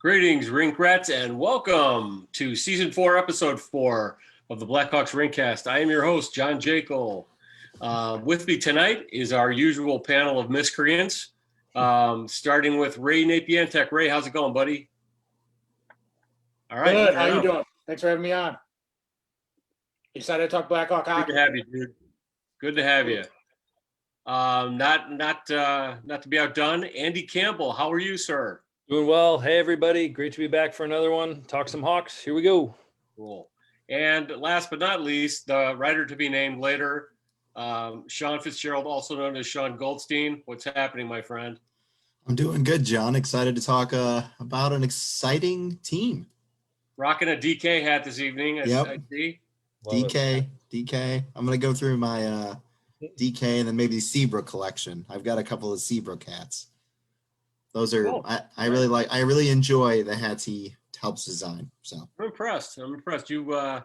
Greetings, Rink Rats, and welcome to Season 4, Episode 4 of the Blackhawks Rinkcast. I am your host, John Jaeckel. With me tonight is our usual panel of miscreants, starting with Ray Napientek. Ray, how's it going, buddy? All right. Good. How you doing? Thanks for having me on. You excited to talk Blackhawk hockey? Good to have you, dude. Good to have you. Not to be outdone, Andy Campbell. How are you, sir? Doing well. Hey, everybody. Great to be back for another one. Talk some Hawks. Here we go. Cool. And last but not least, the writer to be named later, Sean Fitzgerald, also known as Sean Goldstein. What's happening, my friend? I'm doing good, John. Excited to talk about an exciting team. Rocking a DK hat this evening. I see. DK. I'm going to go through my DK and then maybe Zebra collection. I've got a couple of Zebra cats. Those are cool. I really enjoy the hats he helps design. So I'm impressed. You're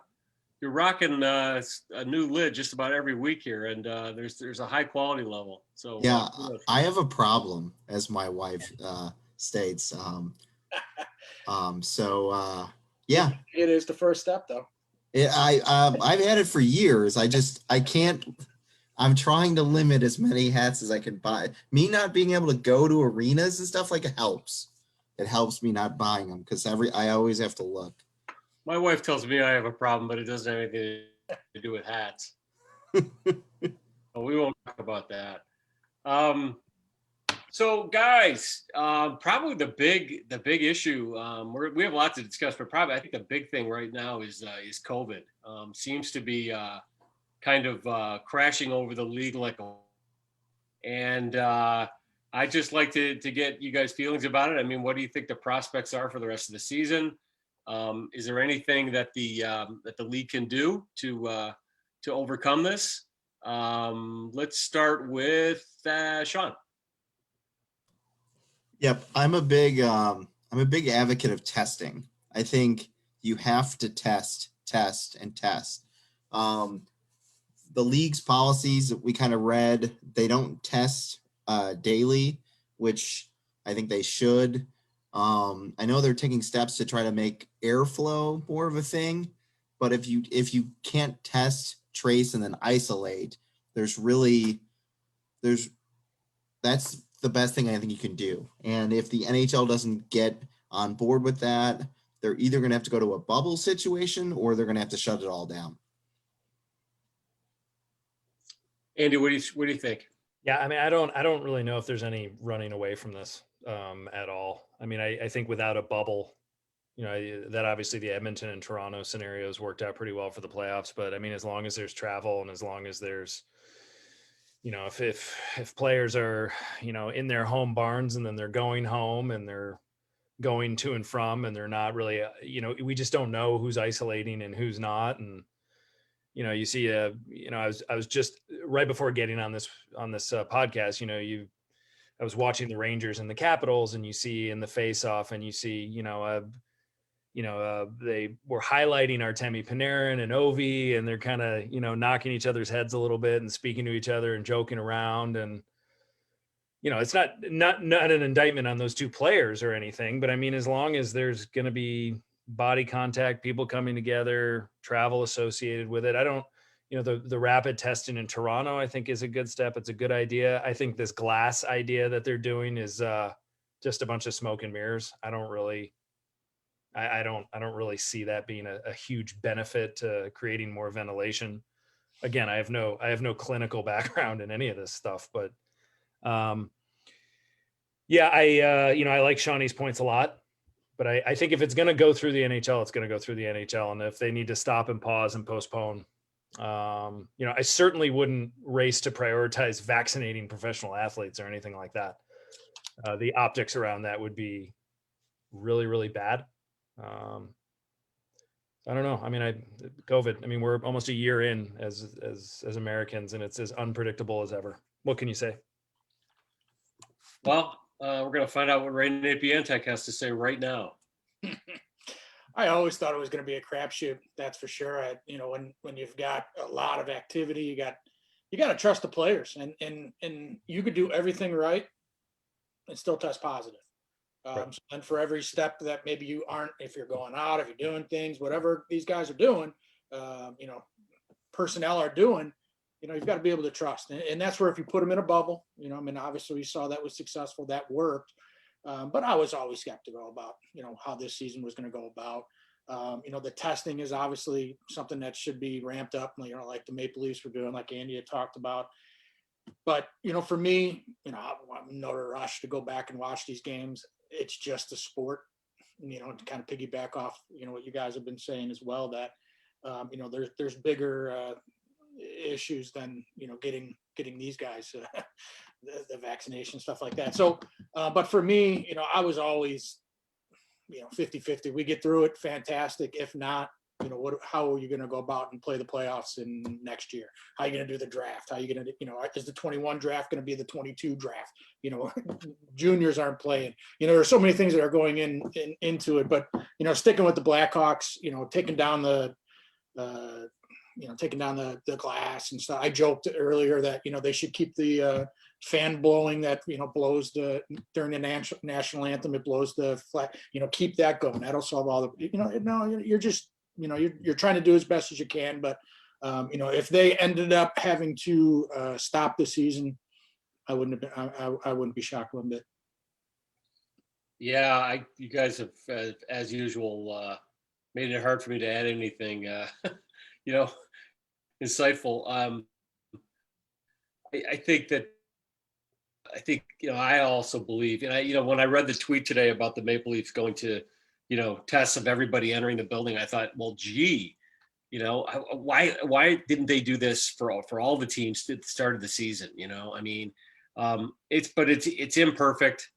rocking a new lid just about every week here, and there's a high quality level. So yeah, I have a problem, as my wife states. Yeah, it is the first step, though. I've had it for years. I can't. I'm trying to limit as many hats as I can buy. Me not being able to go to arenas and stuff helps. It helps me not buying them because I always have to look. My wife tells me I have a problem, but it doesn't have anything to do with hats. We won't talk about that. So guys, probably the big issue. We have lots to discuss, but probably I think the big thing right now is COVID. Seems to be kind of crashing over the league and I just like to get you guys' feelings about it. I mean, what do you think the prospects are for the rest of the season? Is there anything that the league can do to overcome this? Let's start with Sean. Yep, I'm a big advocate of testing. I think you have to test. The league's policies that we kind of read, they don't test daily, which I think they should. I know they're taking steps to try to make airflow more of a thing, but if you can't test, trace, and then isolate, that's the best thing I think you can do. And if the NHL doesn't get on board with that, they're either going to have to go to a bubble situation or they're going to have to shut it all down. Andy, what do you think? Yeah, I mean, I don't really know if there's any running away from this at all. I mean, I think without a bubble, that obviously the Edmonton and Toronto scenarios worked out pretty well for the playoffs. But I mean, as long as there's travel and as long as there's, if players are, in their home barns and then they're going home and they're going to and from and they're not really, we just don't know who's isolating and who's not. And you see, I was just right before getting on this podcast, I was watching the Rangers and the Capitals, and you see in the face-off, and you see, they were highlighting Artemi Panarin and Ovi, and they're kind of, knocking each other's heads a little bit and speaking to each other and joking around. And, it's not an indictment on those two players or anything, but I mean, as long as there's going to be body contact, people coming together, travel associated with it. I don't, the rapid testing in Toronto, I think is a good step. It's a good idea. I think this glass idea that they're doing is just a bunch of smoke and mirrors. I don't really see that being a huge benefit to creating more ventilation. Again, I have no clinical background in any of this stuff, but I like Shawnee's points a lot. But I think if it's going to go through the NHL, it's going to go through the NHL. And if they need to stop and pause and postpone, I certainly wouldn't race to prioritize vaccinating professional athletes or anything like that. The optics around that would be really, really bad. I don't know. I mean, COVID, I mean, we're almost a year in as Americans, and it's as unpredictable as ever. What can you say? Well, we're going to find out what Ray Napientek has to say right now. I always thought it was going to be a crapshoot. That's for sure. When you've got a lot of activity, you got to trust the players, and you could do everything right and still test positive. Right. And for every step that maybe you aren't, if you're going out, if you're doing things, whatever these guys are doing, personnel are doing, you've got to be able to trust. And that's where if you put them in a bubble, I mean, obviously we saw that was successful, that worked. But I was always skeptical about, how this season was going to go about. The testing is obviously something that should be ramped up, like the Maple Leafs were doing, like Andy had talked about. But, for me, I'm no rush to go back and watch these games. It's just a sport, to kind of piggyback off, what you guys have been saying as well, that, there's bigger issues than, getting these guys the vaccination, stuff like that. So, but for me, I was always, 50-50. We get through it, fantastic. If not, how are you going to go about and play the playoffs in next year? How are you going to do the draft? How are you going to, is the 21 draft going to be the 22 draft? Juniors aren't playing. There are so many things that are going into it. But, sticking with the Blackhawks, taking down the glass and stuff. I joked earlier that, they should keep the fan blowing that, blows during the national anthem, it blows the flag, keep that going. That'll solve all the, you're just, you're trying to do as best as you can. But, if they ended up having to stop the season, I wouldn't be shocked one bit. Yeah, you guys have, as usual, made it hard for me to add anything, insightful. I also believe, and when I read the tweet today about the Maple Leafs going to, tests of everybody entering the building, I thought, well, gee, why didn't they do this for all the teams at the start of the season? I mean, it's imperfect.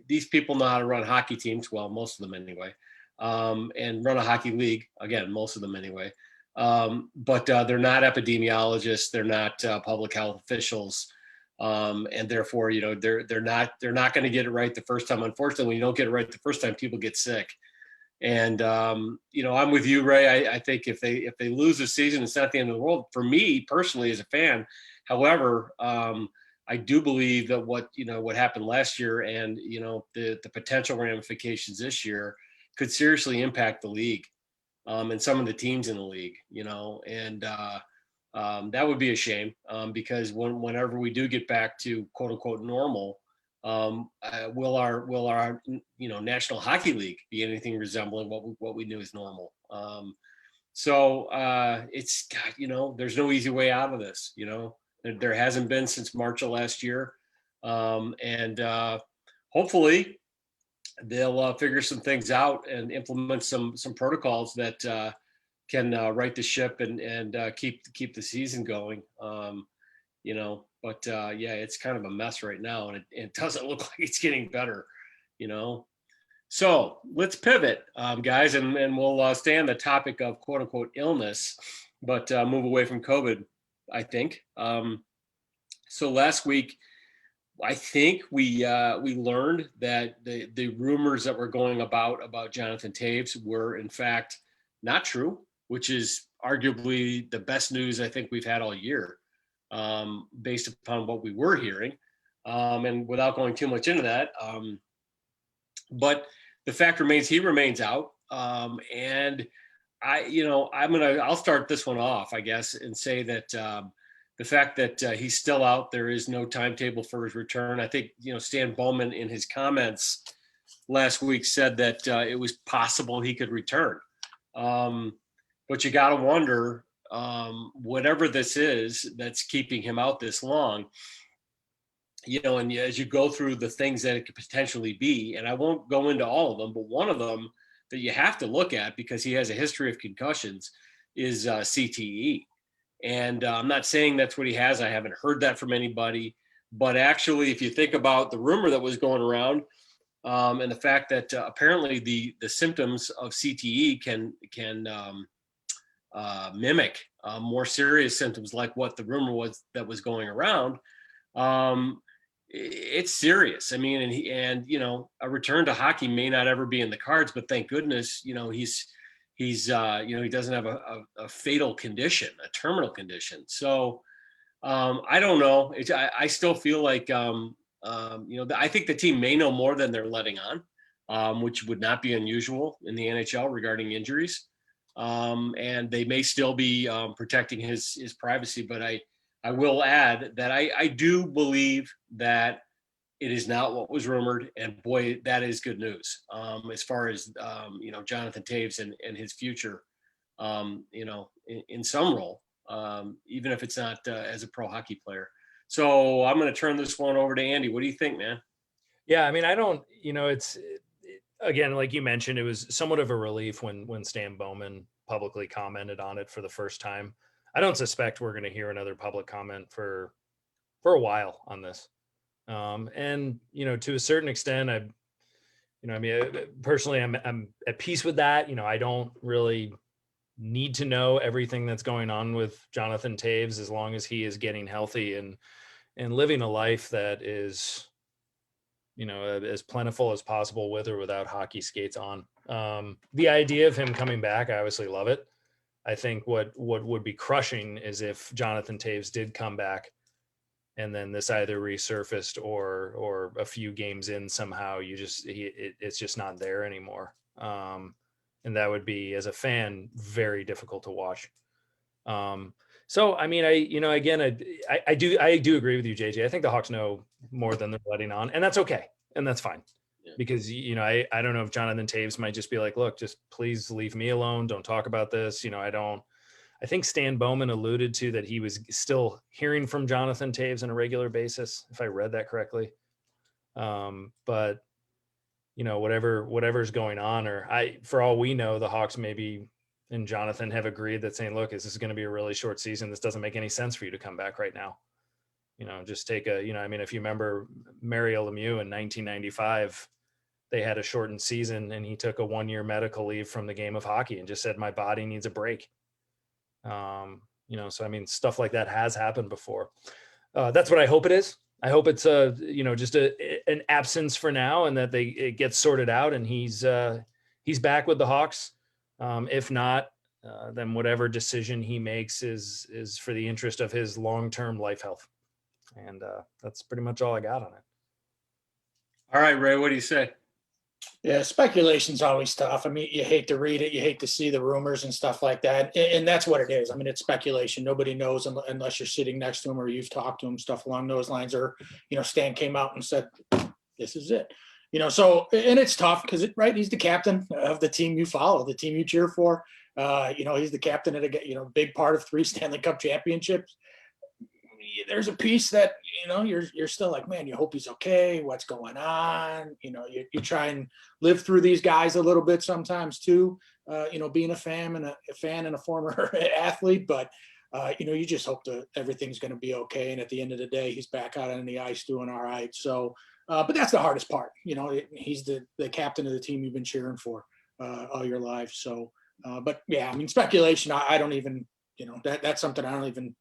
These people know how to run hockey teams. Well, most of them anyway, and run a hockey league again, most of them anyway. But they're not epidemiologists. They're not public health officials. And therefore, they're not going to get it right the first time. Unfortunately, when you don't get it right the first time, people get sick. And, I'm with you, Ray. I think if they lose the season, it's not the end of the world for me personally as a fan. However, I do believe that what happened last year and, the potential ramifications this year could seriously impact the league, and some of the teams in the league, and that would be a shame, because whenever we do get back to quote unquote normal, will our National Hockey League be anything resembling what we knew as normal? It's there's no easy way out of this. There hasn't been since March of last year, and hopefully they'll figure some things out and implement some protocols that can right the ship and keep the season going. But it's kind of a mess right now, and it doesn't look like it's getting better. So let's pivot, guys, and we'll stay on the topic of quote unquote illness, but move away from COVID, I think. So last week, I think we learned that the rumors that were going about Jonathan Toews were in fact not true, which is arguably the best news I think we've had all year, based upon what we were hearing, and without going too much into that. But the fact remains he remains out, and I'll start this one off, I guess, and say that the fact that he's still out, there is no timetable for his return. I think, Stan Bowman in his comments last week said that it was possible he could return. But you got to wonder, whatever this is that's keeping him out this long, and as you go through the things that it could potentially be, and I won't go into all of them, but one of them that you have to look at because he has a history of concussions is CTE. And I'm not saying that's what he has. I haven't heard that from anybody. But actually, if you think about the rumor that was going around, and the fact that apparently the symptoms of CTE can mimic more serious symptoms like what the rumor was that was going around, it's serious. I mean, and a return to hockey may not ever be in the cards, but thank goodness, he doesn't have a fatal condition, a terminal condition. So I don't know. I still feel like I think the team may know more than they're letting on, which would not be unusual in the NHL regarding injuries. And they may still be protecting his privacy. But I will add that I do believe that it is not what was rumored. And boy, that is good news as far as, Jonathan Toews and his future, in some role, even if it's not as a pro hockey player. So I'm going to turn this one over to Andy. What do you think, man? Yeah, I mean, I don't, again, like you mentioned, it was somewhat of a relief when Stan Bowman publicly commented on it for the first time. I don't suspect we're going to hear another public comment for a while on this. And to a certain extent, personally, I'm at peace with that. I don't really need to know everything that's going on with Jonathan Toews as long as he is getting healthy and living a life that is, as plentiful as possible with or without hockey skates on. The idea of him coming back, I obviously love it. I think what would be crushing is if Jonathan Toews did come back and then this either resurfaced or a few games in somehow it's just not there anymore. And that would be, as a fan, very difficult to watch. So, I mean, I do agree with you, JJ. I think the Hawks know more than they're letting on, and that's okay. And that's fine. Yeah. Because, I don't know if Jonathan Toews might just be like, look, just please leave me alone. Don't talk about this. I think Stan Bowman alluded to that he was still hearing from Jonathan Toews on a regular basis, if I read that correctly. But whatever's going on, for all we know, the Hawks maybe and Jonathan have agreed that saying, look, this is going to be a really short season. This doesn't make any sense for you to come back right now. Just take if you remember Mario Lemieux in 1995, they had a shortened season and he took a 1-year medical leave from the game of hockey and just said, my body needs a break. So, stuff like that has happened before. That's what I hope it is. I hope it's just an absence for now and that it gets sorted out and he's back with the Hawks. If not, then whatever decision he makes is for the interest of his long-term life health. And that's pretty much all I got on it. All right, Ray, what do you say? Yeah, speculation's always tough. You hate to read it. You hate to see the rumors and stuff like that. And that's what it is. It's speculation. Nobody knows unless you're sitting next to him or you've talked to him, stuff along those lines. Or, Stan came out and said, this is it. So, and it's tough because, he's the captain of the team you follow, the team you cheer for. He's the captain of a big part of 3 Stanley Cup championships. There's a piece that, you're still like, man, you hope he's okay. What's going on? You try and live through these guys a little bit sometimes too, being a fan and a former athlete, but you just hope that everything's going to be okay. And at the end of the day, he's back out on the ice doing all right. So, but that's the hardest part. He's the captain of the team you've been cheering for all your life. So, but yeah, speculation, I don't even, that's something I don't even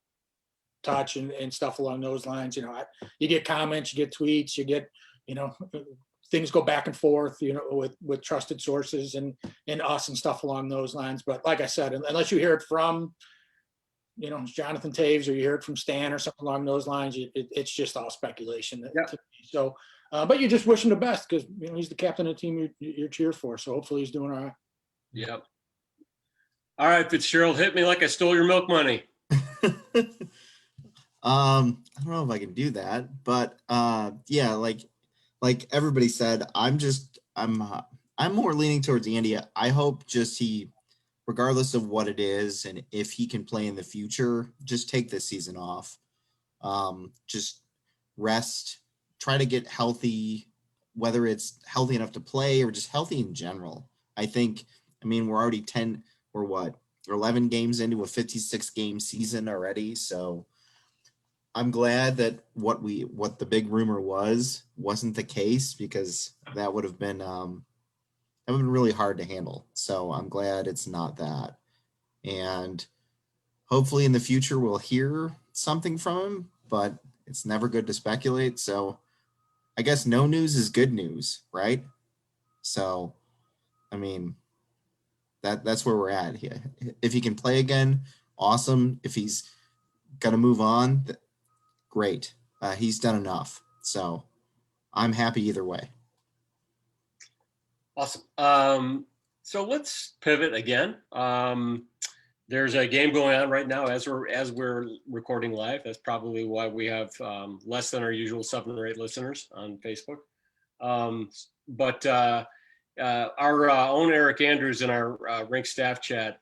touch and stuff along those lines. You get comments, you get tweets, you get, things go back and forth, with trusted sources and us and stuff along those lines. But like I said, unless you hear it from, Jonathan Toews or you hear it from Stan or something along those lines, it's just all speculation. Yeah. So, but you just wish him the best because, he's the captain of the team you cheer for. So hopefully he's doing all right. Yep. All right, Fitzgerald, hit me like I stole your milk money. I don't know if I can do that, but yeah, like everybody said, I'm more leaning towards Andy. I hope just he, regardless of what it is, and if he can play in the future, just take this season off. Just rest, try to get healthy, whether it's healthy enough to play or just healthy in general. I think, we're already 11 games into a 56 game season already. So I'm glad that what the big rumor wasn't the case, because that would have been really hard to handle. So I'm glad it's not that. And hopefully in the future we'll hear something from him, but it's never good to speculate. So I guess no news is good news, right? So, that's where we're at here. If he can play again, awesome. If he's going to move on, great. He's done enough. So I'm happy either way. Awesome. So let's pivot again. There's a game going on right now as we're recording live. That's probably why we have less than our usual 7 or 8 listeners on Facebook. But our own Eric Andrews in our Rink staff chat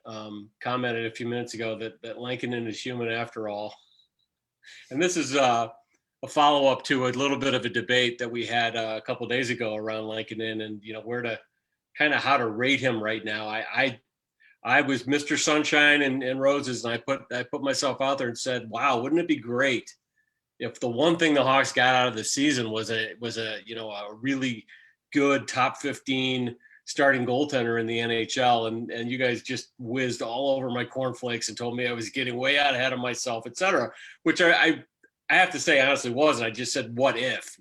commented a few minutes ago that Lankinen is human after all. And this is a follow-up to a little bit of a debate that we had a couple of days ago around Lankinen and, how to rate him right now. I was Mr. Sunshine and Roses, and I put myself out there and said, wow, wouldn't it be great if the one thing the Hawks got out of the season was a really good top 15 starting goaltender in the NHL, and you guys just whizzed all over my cornflakes and told me I was getting way out ahead of myself, et cetera, which I have to say honestly wasn't. I just said, what if,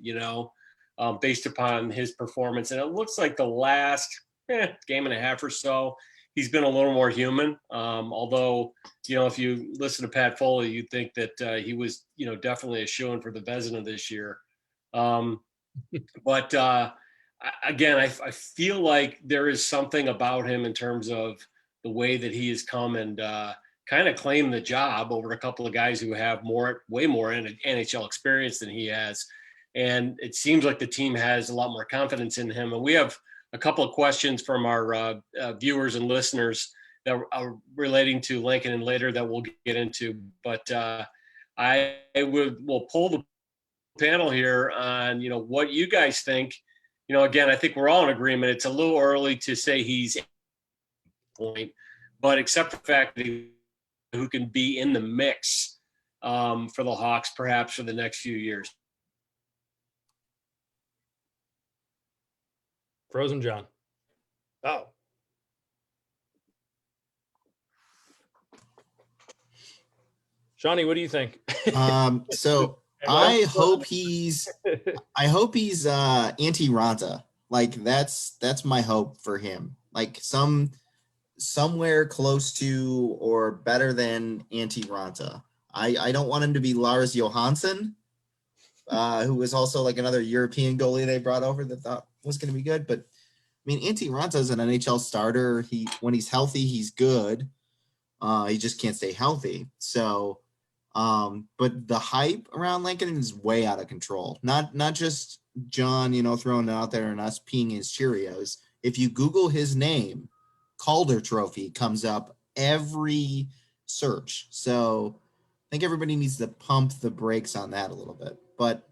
based upon his performance. And it looks like the last game and a half or so, he's been a little more human. Although, if you listen to Pat Foley, you'd think that he was, definitely a shoo-in for the Vezina this year. But again, I feel like there is something about him in terms of the way that he has come and kind of claimed the job over a couple of guys who have way more NHL experience than he has. And it seems like the team has a lot more confidence in him. And we have a couple of questions from our viewers and listeners that are relating to Lankinen later that we'll get into. But we'll pull the panel here on, what you guys think. Again, I think we're all in agreement. It's a little early to say he's point, but except the fact that who can be in the mix for the Hawks, perhaps for the next few years. Frozen John. Oh. Shawnee, what do you think? So I hope he's anti-Ranta. Like that's my hope for him. Like somewhere close to or better than anti-Ranta. I don't want him to be Lars Johansson, who was also like another European goalie they brought over that thought was going to be good. But I mean, Antti Ranta is an NHL starter. When he's healthy, he's good. He just can't stay healthy. So, but the hype around Lankinen is way out of control. Not just John, throwing it out there and us peeing his Cheerios. If you Google his name, Calder Trophy comes up every search. So I think everybody needs to pump the brakes on that a little bit. But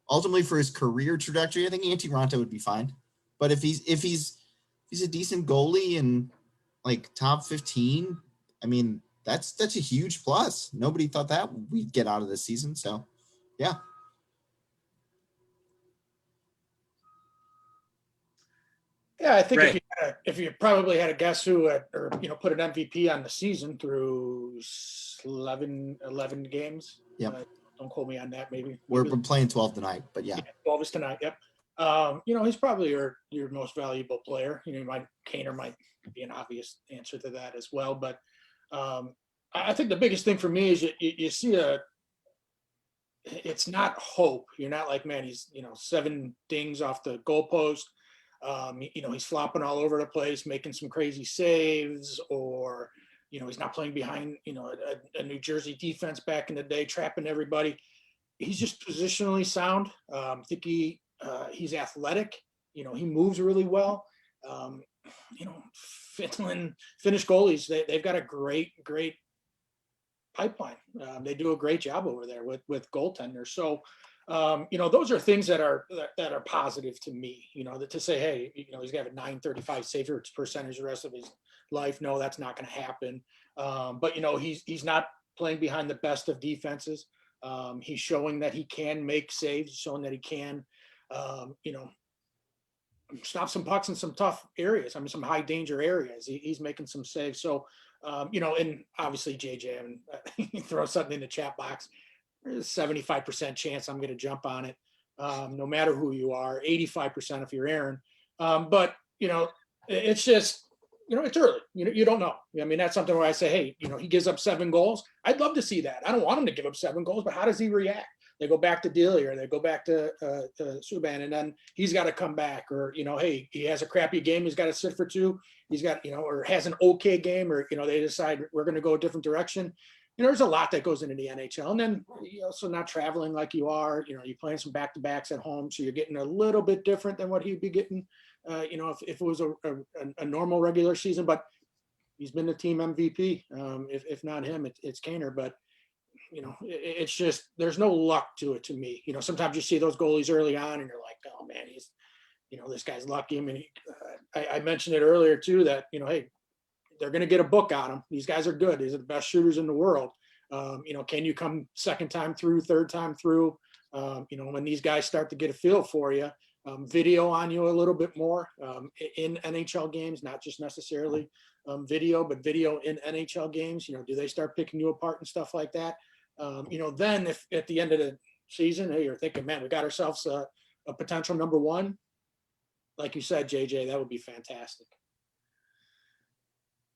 ultimately, for his career trajectory, I think Antti Ranta would be fine. But if he's a decent goalie and like top 15, I mean, that's a huge plus. Nobody thought that we'd get out of this season. So, yeah. Yeah, I think if you probably had a guess who put an MVP on the season through 11 games. Yep. Don't quote me on that. Maybe we're playing 12 tonight, but yeah. 12 is tonight. Yep. He's probably your most valuable player. Kaner might be an obvious answer to that as well. But I think the biggest thing for me is you see it's not hope. You're not like, man, he's 7 dings off the goalpost. He's flopping all over the place, making some crazy saves, or he's not playing behind a New Jersey defense back in the day, trapping everybody. He's just positionally sound. I think he's athletic. He moves really well. Finnish goalies, they've got a great pipeline. They do a great job over there with goaltenders. So, those are things that are positive to me. To say, hey, he's gonna have a .935 save percentage the rest of his life. No, that's not going to happen. But he's not playing behind the best of defenses. He's showing that he can make saves, showing that he can, stop some pucks in some tough areas. I mean, some high danger areas. He's making some saves. So, and obviously JJ, and throw something in the chat box. There's a 75% chance I'm going to jump on it, no matter who you are. 85% if you're Aaron. But it's just, it's early. You don't know. I mean, that's something where I say, hey, he gives up 7 goals. I'd love to see that. I don't want him to give up 7 goals, but how does he react? they go back to Dealey or they go back to Subban, and then he's got to come back, or, hey, he has a crappy game, he's got to sit for 2. He's got, or has an okay game, or, they decide we're going to go a different direction. There's a lot that goes into the NHL, and then also not traveling like you are, you're playing some back-to-backs at home. So you're getting a little bit different than what he'd be getting, if it was a normal regular season, but he's been the team MVP. If not him, it's Kaner, but it's just, there's no luck to it to me. Sometimes you see those goalies early on and you're like, oh man, he's, this guy's lucky. I mean, I mentioned it earlier too, that, hey, they're going to get a book on them. These guys are good. These are the best shooters in the world. Can you come second time through, third time through? When these guys start to get a feel for you, video on you a little bit more in NHL games, not just necessarily video, but video in NHL games. Do they start picking you apart and stuff like that? Then if at the end of the season, hey, you're thinking, man, we got ourselves a potential number 1. Like you said, JJ, that would be fantastic.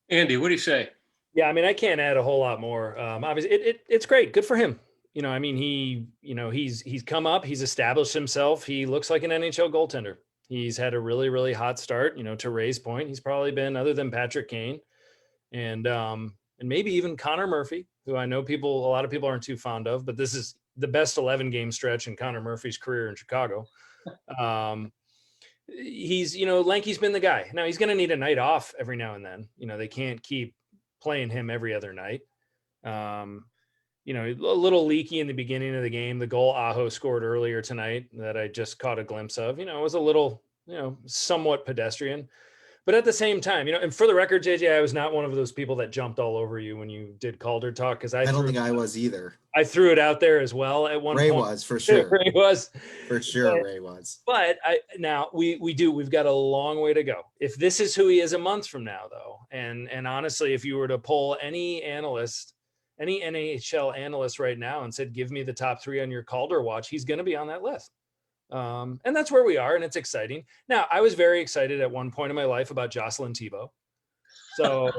Andy, what do you say? Yeah, I mean, I can't add a whole lot more. Obviously, it's great. Good for him. I mean, he's come up, he's established himself. He looks like an NHL goaltender. He's had a really, really hot start. To Ray's point, he's probably been, other than Patrick Kane, and maybe even Connor Murphy, who I know a lot of people aren't too fond of, but this is the best 11 game stretch in Connor Murphy's career in Chicago. Lanky's been the guy. Now he's going to need a night off every now and then. They can't keep playing him every other night. A little leaky in the beginning of the game. The goal Aho scored earlier tonight that I just caught a glimpse of, was a little, somewhat pedestrian. But at the same time, and for the record, JJ, I was not one of those people that jumped all over you when you did Calder talk, because I don't think I was either. I threw it out there as well at one Ray point. was, for sure. Ray was. For sure, Ray was. But now we've got a long way to go. If this is who he is a month from now, though, and honestly, if you were to poll any NHL analyst right now and said, give me the top 3 on your Calder watch, he's going to be on that list. And that's where we are, and it's exciting. Now, I was very excited at one point in my life about Jocelyn Thibault. So,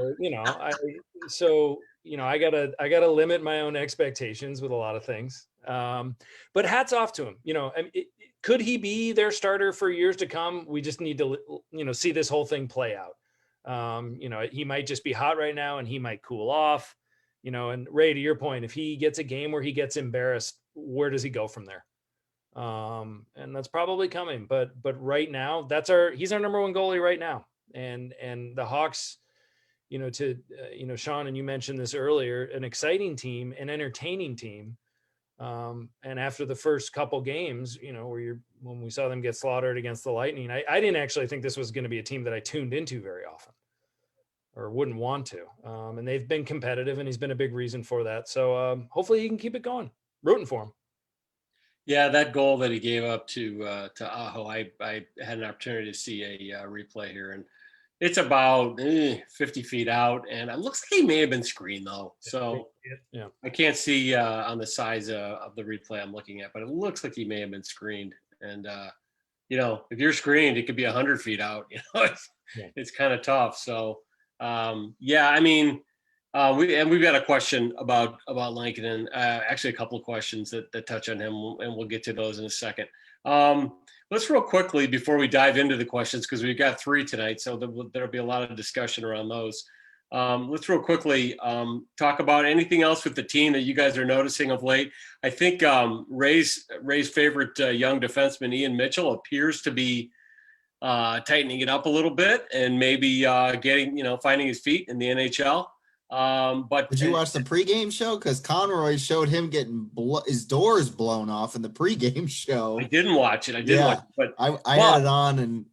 I gotta limit my own expectations with a lot of things. But hats off to him. Could he be their starter for years to come? We just need to, see this whole thing play out. He might just be hot right now and he might cool off, and Ray, to your point, if he gets a game where he gets embarrassed, where does he go from there? And that's probably coming, but right now he's our number 1 goalie right now. And the Hawks, Sean, and you mentioned this earlier, an exciting team, an entertaining team. And after the first couple games, when we saw them get slaughtered against the Lightning, I didn't actually think this was going to be a team that I tuned into very often or wouldn't want to. And they've been competitive, and he's been a big reason for that. So hopefully he can keep it going. Rooting for him. Yeah, that goal that he gave up to Aho, I had an opportunity to see a replay here, and it's about 50 feet out, and it looks like he may have been screened though. So yeah, I can't see on the size of the replay I'm looking at, but it looks like he may have been screened. And if you're screened, it could be 100 feet out. It's kind of tough. So I mean. We've got a question about Lankinen, actually a couple of questions that touch on him, and we'll get to those in a second. Let's real quickly, before we dive into the questions, because we've got 3 tonight, so there'll be a lot of discussion around those. Let's real quickly talk about anything else with the team that you guys are noticing of late. I think Ray's favorite young defenseman, Ian Mitchell, appears to be tightening it up a little bit and maybe finding his feet in the NHL. But did you watch the pregame show? Because Conroy showed him getting his doors blown off in the pregame show. I didn't watch it. Watch it, but I had it on, and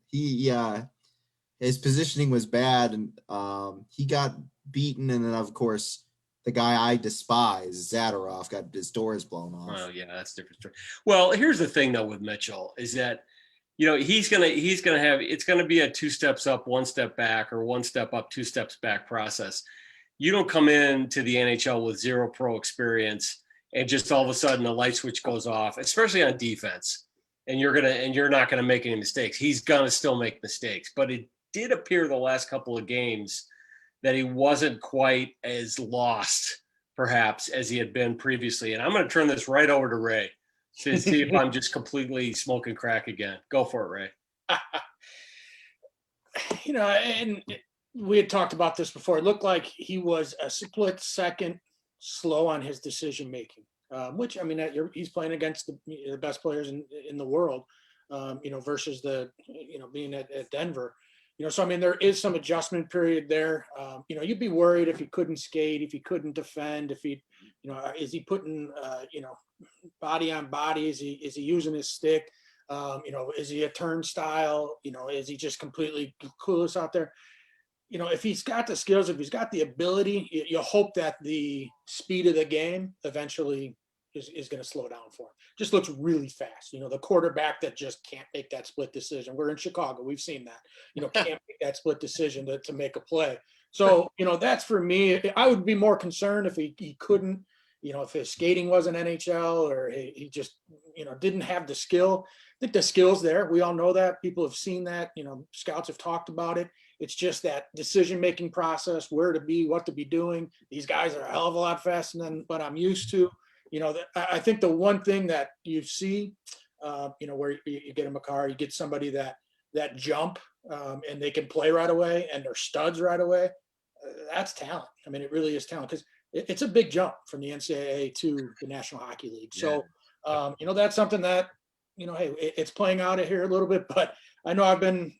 his positioning was bad, and he got beaten. And then, of course, the guy I despise, Zadorov, got his doors blown off. Oh yeah, that's a different story. Well, here's the thing though with Mitchell is that he's gonna have, it's gonna be a 2 steps up, 1 step back, or 1 step up, 2 steps back process. You don't come into the NHL with 0 pro experience and just all of a sudden a light switch goes off, especially on defense, and you're not gonna make any mistakes. He's gonna still make mistakes, but it did appear the last couple of games that he wasn't quite as lost, perhaps, as he had been previously. And I'm going to turn this right over to Ray. see if I'm just completely smoking crack again. Go for it, Ray. And we had talked about this before. It looked like he was a split second slow on his decision making, which, I mean, he's playing against the best players in the world, versus being at Denver. So, I mean, there is some adjustment period there. You'd be worried if he couldn't skate, if he couldn't defend, if he, is he putting, body on body? Is he using his stick? Is he a turnstile? Is he just completely clueless out there? If he's got the skills, if he's got the ability, you hope that the speed of the game eventually is going to slow down for him. Just looks really fast. The quarterback that just can't make that split decision. We're in Chicago. We've seen that, can't make that split decision to make a play. So, that's for me. I would be more concerned if he couldn't, if his skating wasn't NHL or he just, didn't have the skill. I think the skill's there. We all know that. People have seen that. Scouts have talked about it. It's just that decision-making process, where to be, what to be doing. These guys are a hell of a lot faster than what I'm used to. I think the one thing that you see, where you get a Makar, you get somebody that jump and they can play right away and they're studs right away. That's talent. I mean, it really is talent because it's a big jump from the NCAA to the National Hockey League. So, that's something that, hey, it's playing out here a little bit, but I know I've been,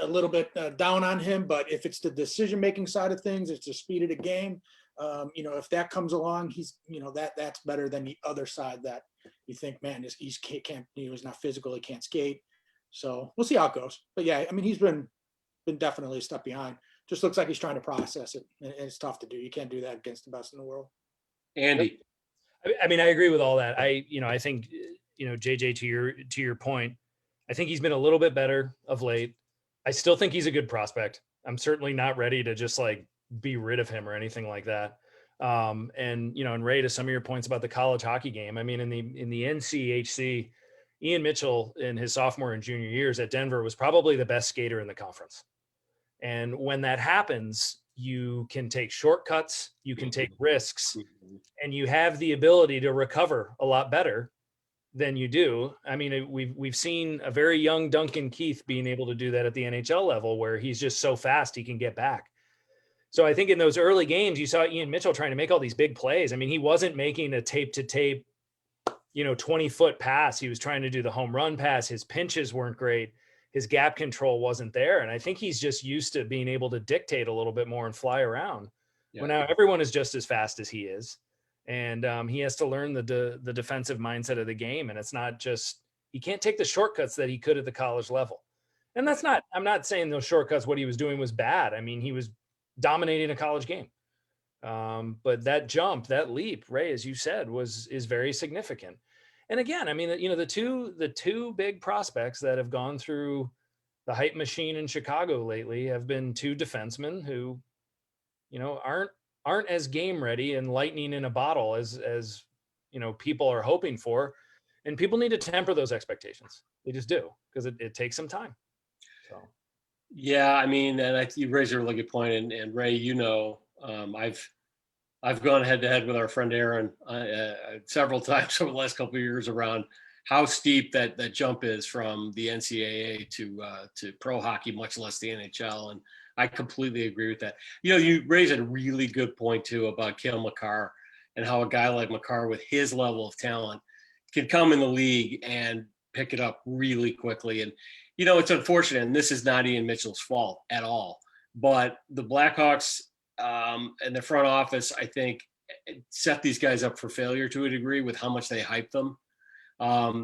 a little bit down on him, but if it's the decision-making side of things, it's the speed of the game. If that comes along, he's, that's better than the other side that you think, man, he's not physical, he can't skate. So we'll see how it goes. But yeah, I mean, he's been definitely a step behind. Just looks like he's trying to process it, and it's tough to do. You can't do that against the best in the world. Andy. I mean, I agree with all that. I think, JJ, to your point, I think he's been a little bit better of late. I still think he's a good prospect. I'm certainly not ready to just be rid of him or anything like that. And Ray, to some of your points about the college hockey game, I mean, in the NCHC, Ian Mitchell in his sophomore and junior years at Denver was probably the best skater in the conference. And when that happens, you can take shortcuts, you can take risks, and you have the ability to recover a lot better than you do. I mean, we've seen a very young Duncan Keith being able to do that at the NHL level, where he's just so fast he can get back. So I think in those early games, you saw Ian Mitchell trying to make all these big plays. I mean, he wasn't making a tape to tape, 20-foot pass. He was trying to do the home run pass. His pinches weren't great. His gap control wasn't there. And I think he's just used to being able to dictate a little bit more and fly around. Yeah. Well, now everyone is just as fast as he is. And he has to learn the defensive mindset of the game. And it's not just, he can't take the shortcuts that he could at the college level. And I'm not saying those shortcuts, what he was doing was bad. I mean, he was dominating a college game. But that jump, that leap, Ray, as you said, is very significant. And again, I mean, the two big prospects that have gone through the hype machine in Chicago lately have been two defensemen who, aren't as game ready and lightning in a bottle as people are hoping for. And people need to temper those expectations. They just do, because it takes some time. So. Yeah, I mean, and you raise a really good point, and Ray, I've gone head to head with our friend Aaron several times over the last couple of years around how steep that jump is from the NCAA to pro hockey, much less the NHL, and I completely agree with that. You raise a really good point too about Cale Makar and how a guy like Makar with his level of talent can come in the league and pick it up really quickly. And it's unfortunate, and this is not Ian Mitchell's fault at all, but the Blackhawks and the front office, I think, set these guys up for failure to a degree with how much they hype them.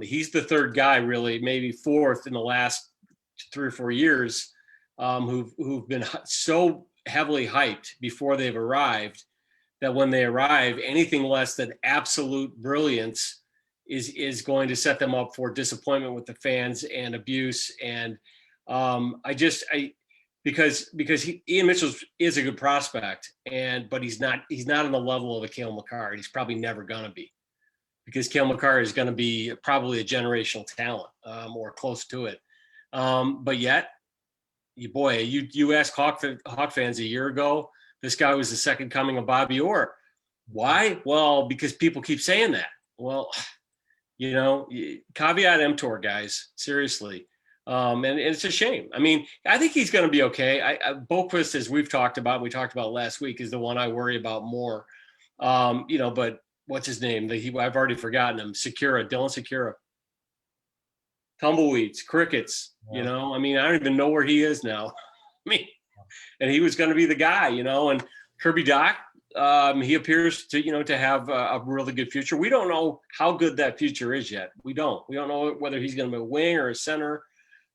He's the third guy, really, maybe fourth in the last 3 or 4 years, who've been so heavily hyped before they've arrived that when they arrive, anything less than absolute brilliance is going to set them up for disappointment with the fans and abuse. And because Ian Mitchell is a good prospect, but he's not on the level of a Cale Makar. He's probably never gonna be, because Cale Makar is gonna be probably a generational talent, or close to it. But yet, you asked Hawk fans a year ago, this guy was the second coming of Bobby Orr. Why? Well, because people keep saying that. Well, Caveat emptor, guys. Seriously. And it's a shame. I mean, I think he's going to be okay. Boquist, as we talked about last week, is the one I worry about more. But what's his name? I've already forgotten him. Dylan Secura. Tumbleweeds, crickets. Yeah. I mean, I don't even know where he is now. And he was going to be the guy. And Kirby Doc. He appears to have a really good future. We don't know how good that future is yet. We don't know whether he's going to be a wing or a center.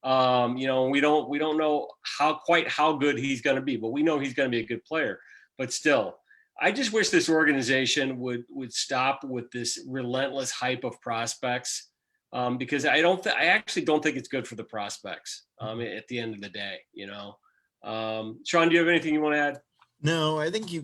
We don't know how good he's going to be, but we know he's going to be a good player. But still, I just wish this organization would stop with this relentless hype of prospects, because I actually don't think it's good for the prospects at the end of the day. Sean, do you have anything you want to add? No, I think you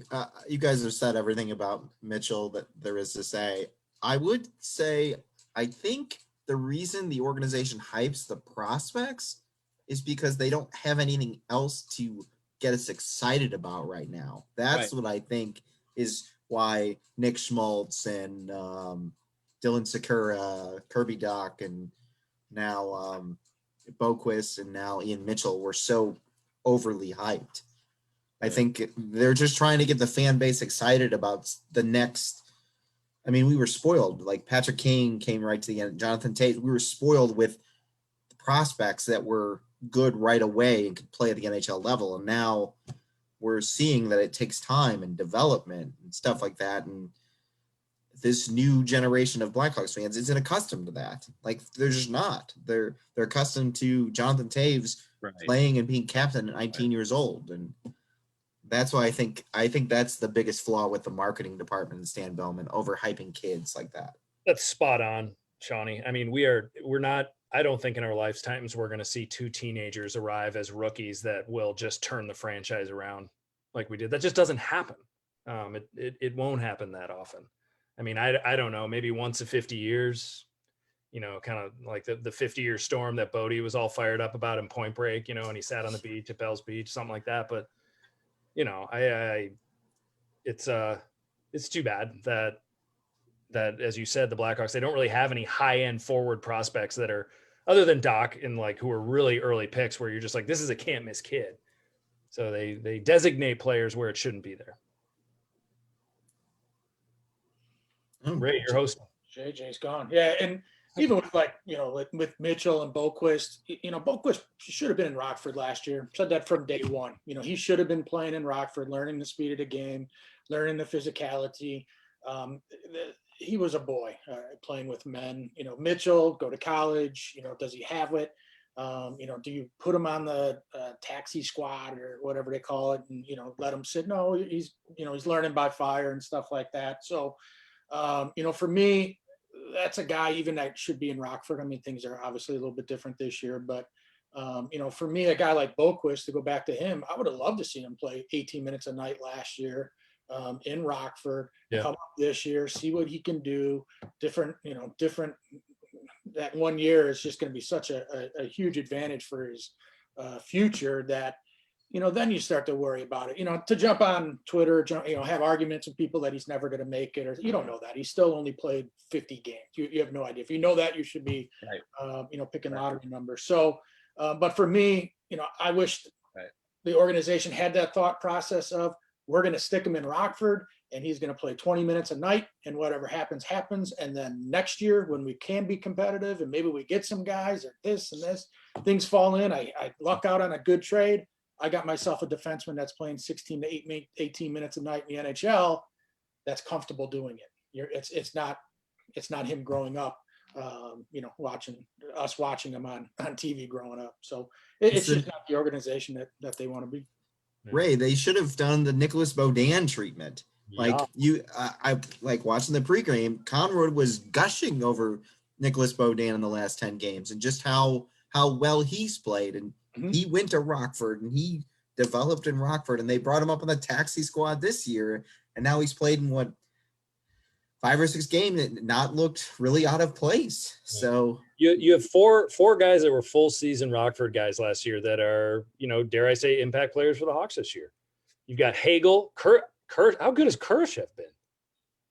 guys have said everything about Mitchell that there is to say. I would say I think the reason the organization hypes the prospects is because they don't have anything else to get us excited about right now. That's Right. what I think is why Nick Schmaltz and Dylan Secura, Kirby Doc, and now Boquist and now Ian Mitchell were so overly hyped. I think they're just trying to get the fan base excited about the next. I mean, we were spoiled. Like Patrick Kane came right to the end. Jonathan Tate, we were spoiled with prospects that were good right away and could play at the NHL level. And now we're seeing that it takes time and development and stuff like that. And this new generation of Blackhawks fans isn't accustomed to that. Like they're just not. They're accustomed to Jonathan Taves playing and being captain at 19 years old. And that's why I think that's the biggest flaw with the marketing department and Stan Bowman, overhyping kids like that. That's spot on, Shawnee. I mean, we're not, I don't think in our lifetimes we're going to see two teenagers arrive as rookies that will just turn the franchise around like we did. That just doesn't happen. It won't happen that often. I mean, I don't know, maybe once in 50 years, kind of like the 50-year storm that Bodie was all fired up about in Point Break, and he sat on the beach at Bell's Beach, something like that. But it's too bad that as you said, the Blackhawks, they don't really have any high end forward prospects that are other than Doc and who are really early picks where you're just like, this is a can't miss kid. So they designate players where it shouldn't be there. Ray, you're hosting. JJ's gone. Yeah. And even with with Mitchell and Boquist, Boquist should have been in Rockford last year. Said that from day one. He should have been playing in Rockford, learning the speed of the game, learning the physicality. He was a boy playing with men. Mitchell, go to college. Does he have it? Do you put him on the taxi squad or whatever they call it, and let him sit? No, he's learning by fire and stuff like that. So, for me, that's a guy even that should be in Rockford. I mean, things are obviously a little bit different this year, but for me, a guy like Boquist, to go back to him, I would have loved to see him play 18 minutes a night last year in Rockford. Yeah. Come up this year, see what he can do. Different. That 1 year is just going to be such a huge advantage for his future that. Then you start to worry about it, to jump on Twitter, have arguments with people that he's never going to make it, or you don't know that he's still only played 50 games. You have no idea. If you know that, you should be, picking lottery numbers. So, but for me, I wish the organization had that thought process of we're going to stick him in Rockford and he's going to play 20 minutes a night and whatever happens, happens. And then next year when we can be competitive and maybe we get some guys or this and this, things fall in, I luck out on a good trade. I got myself a defenseman that's playing 16 to 18 minutes a night in the NHL. That's comfortable doing it. It's not him growing up, watching him on TV growing up. So it's just not the organization that they want to be. Ray, they should have done the Nicholas Beaudin treatment. Like I like watching the pregame. Conrad was gushing over Nicholas Beaudin in the last 10 games and just how well he's played. And he went to Rockford and he developed in Rockford and they brought him up on the taxi squad this year. And now he's played in 5 or 6 games and not looked really out of place. So you have four guys that were full season Rockford guys last year that are, dare I say, impact players for the Hawks this year. You've got Hagel, Kurt. How good has Kurashev been?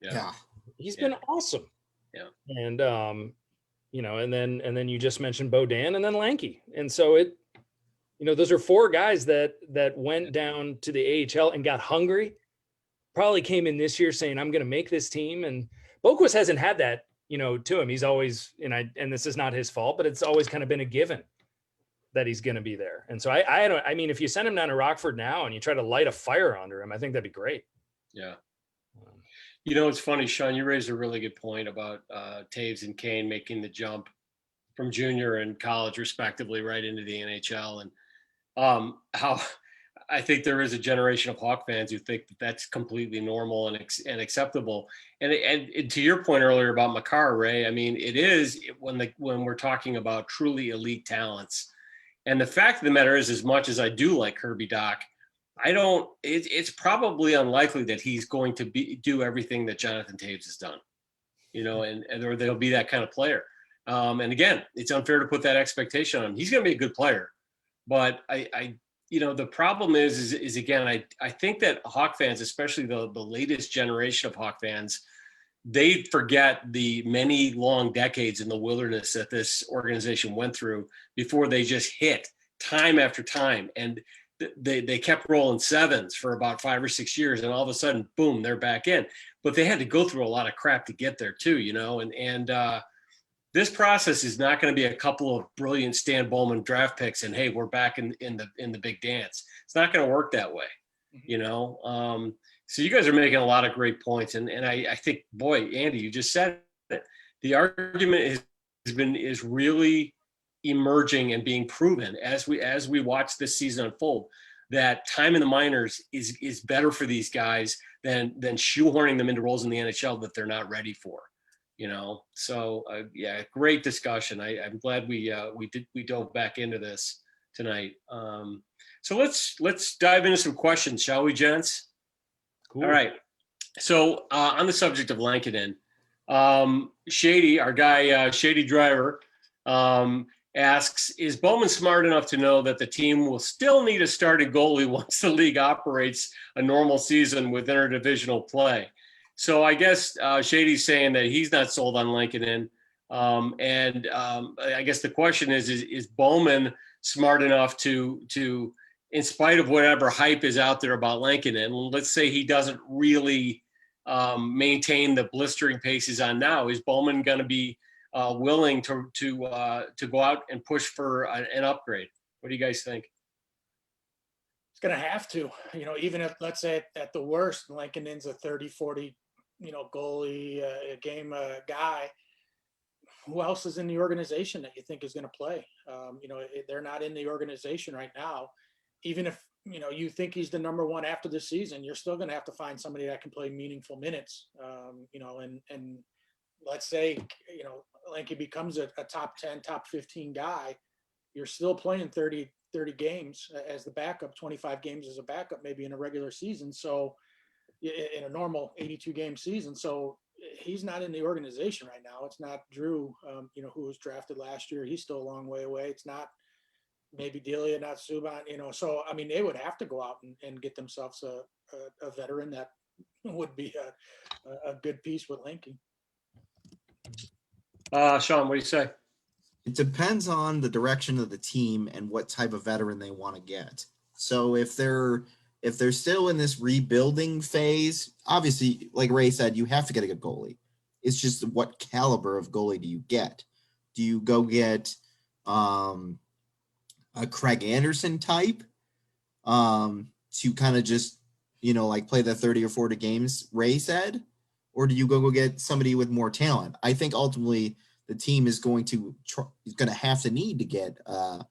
Yeah. He's been awesome. Yeah. And and then you just mentioned Beaudin and then Lanky. And so those are 4 guys that went down to the AHL and got hungry, probably came in this year saying, I'm going to make this team. And Boquist hasn't had that, to him. He's always, and this is not his fault, but it's always kind of been a given that he's going to be there. And so I mean, if you send him down to Rockford now and you try to light a fire under him, I think that'd be great. Yeah. It's funny, Sean, you raised a really good point about Taves and Kane making the jump from junior and college respectively right into the NHL. And how I think there is a generation of Hawk fans who think that that's completely normal and acceptable. And to your point earlier about Makar, Ray, I mean, it is when we're talking about truly elite talents. And the fact of the matter is, as much as I do like Kirby Dach, it's probably unlikely that he's going to do everything that Jonathan Taves has done, or they'll be that kind of player. And again, it's unfair to put that expectation on him. He's going to be a good player, but the problem is again, I think that Hawk fans, especially the latest generation of Hawk fans, they forget the many long decades in the wilderness that this organization went through before they just hit time after time. And they kept rolling 7s for about 5 or 6 years, and all of a sudden, boom, they're back in. But they had to go through a lot of crap to get there too, and this process is not going to be a couple of brilliant Stan Bowman draft picks and, hey, we're back in the big dance. It's not going to work that way, So you guys are making a lot of great points, and I think, boy, Andy, you just said it. The argument is really emerging and being proven as we watch this season unfold, that time in the minors is better for these guys than shoehorning them into roles in the NHL that they're not ready for. So great discussion. I'm glad we dove back into this tonight. So let's dive into some questions, shall we, gents? Cool. All right. So on the subject of Lankinen, Shady, our guy, Shady Driver, asks, is Bowman smart enough to know that the team will still need a starting goalie once the league operates a normal season with interdivisional play? So I guess Shady's saying that he's not sold on Lankinen. I guess the question is Bowman smart enough to, in spite of whatever hype is out there about Lankinen, let's say he doesn't really maintain the blistering pace he's on now, is Bowman going to be willing to go out and push for an upgrade? What do you guys think? It's going to have to, even if, let's say at the worst, Lankinen's a 30-40, goalie, a game guy. Who else is in the organization that you think is going to play? They're not in the organization right now. Even if, you think he's the number one after the season, you're still going to have to find somebody that can play meaningful minutes. And let's say, Lanky becomes a top 10, top 15 guy, you're still playing 30 games as the backup, 25 games as a backup, maybe in a regular season. So in a normal 82 game season. So he's not in the organization right now. It's not Drew, who was drafted last year. He's still a long way away. It's not maybe Delia, not Subban, so, I mean, they would have to go out and get themselves a veteran that would be a good piece with Lanky. Sean, what do you say? It depends on the direction of the team and what type of veteran they want to get. So if they're still in this rebuilding phase, obviously, like Ray said, you have to get a good goalie. It's just what caliber of goalie do you get? Do you go get a Craig Anderson type to kind of just, play the 30 or 40 games Ray said? Or do you go get somebody with more talent? I think ultimately the team is going to have to need to get a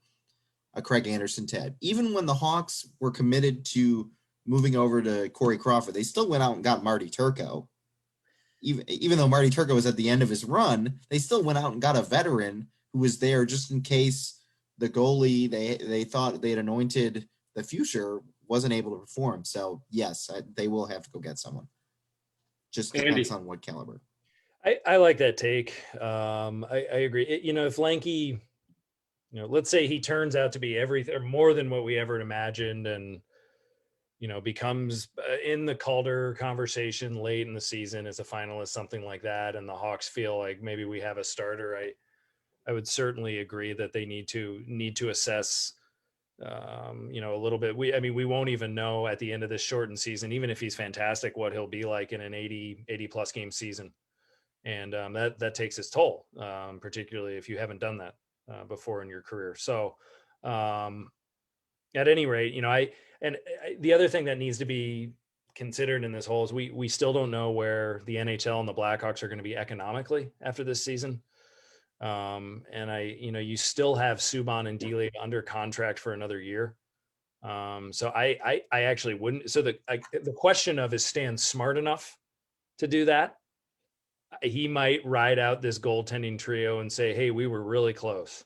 Craig Anderson type. Even when the Hawks were committed to moving over to Corey Crawford, they still went out and got Marty Turco. Even though Marty Turco was at the end of his run, they still went out and got a veteran who was there just in case the goalie they thought they had anointed the future wasn't able to perform. So yes, they will have to go get someone. Just depends on what caliber. I like that take. I agree. If Lanky, let's say he turns out to be everything or more than what we ever imagined, and becomes in the Calder conversation late in the season as a finalist, something like that, and the Hawks feel like maybe we have a starter. would certainly agree that they need to assess, a little bit. We won't even know at the end of this shortened season, even if he's fantastic, what he'll be like in an 80 plus game season. And that takes its toll, particularly if you haven't done that before in your career. So at any rate, the other thing that needs to be considered in this whole is we still don't know where the NHL and the Blackhawks are going to be economically after this season. You still have Subban and Delia under contract for another year. So I actually wouldn't. So the question of, is Stan smart enough to do that? He might ride out this goaltending trio and say, hey, we were really close.